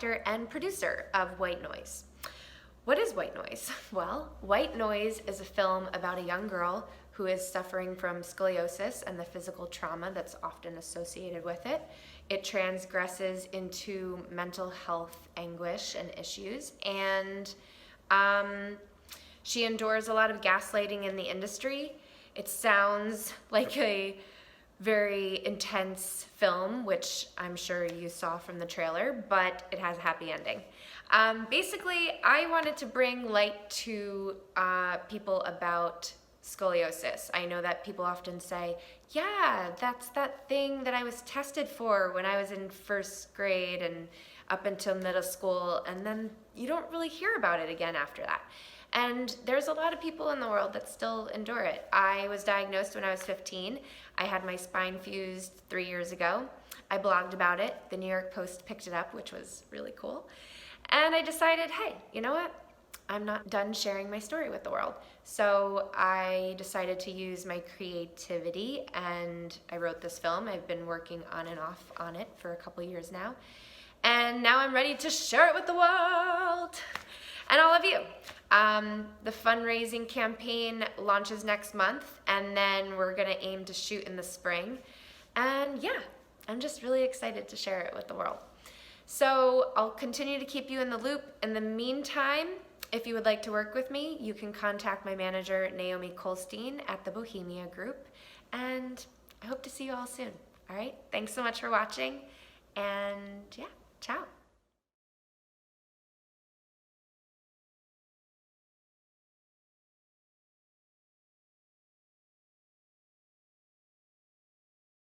actor and producer of White Noise. What is White Noise? Well, White Noise is a film about a young girl who is suffering from scoliosis and the physical trauma that's often associated with it. It transgresses into mental health anguish and issues, and she endures a lot of gaslighting in the industry. It sounds like a very intense film, which I'm sure you saw from the trailer, but it has a happy ending. Basically, I wanted to bring light to people about scoliosis. I know that people often say, yeah, that's that thing that I was tested for when I was in first grade and up until middle school, and then you don't really hear about it again after that. And there's a lot of people in the world that still endure it. I was diagnosed when I was 15. I had my spine fused 3 years ago. I blogged about it. The New York Post picked it up, which was really cool. And I decided, hey, you know what? I'm not done sharing my story with the world. So I decided to use my creativity, and I wrote this film. I've been working on and off on it for a couple years now. And now I'm ready to share it with the world and all of you. The fundraising campaign launches next month, and then we're gonna aim to shoot in the spring. And yeah, I'm just really excited to share it with the world. So I'll continue to keep you in the loop. In the meantime, if you would like to work with me, you can contact my manager, Naomi Kolstein, at the Bohemia Group. And I hope to see you all soon. All right, thanks so much for watching. And yeah, ciao.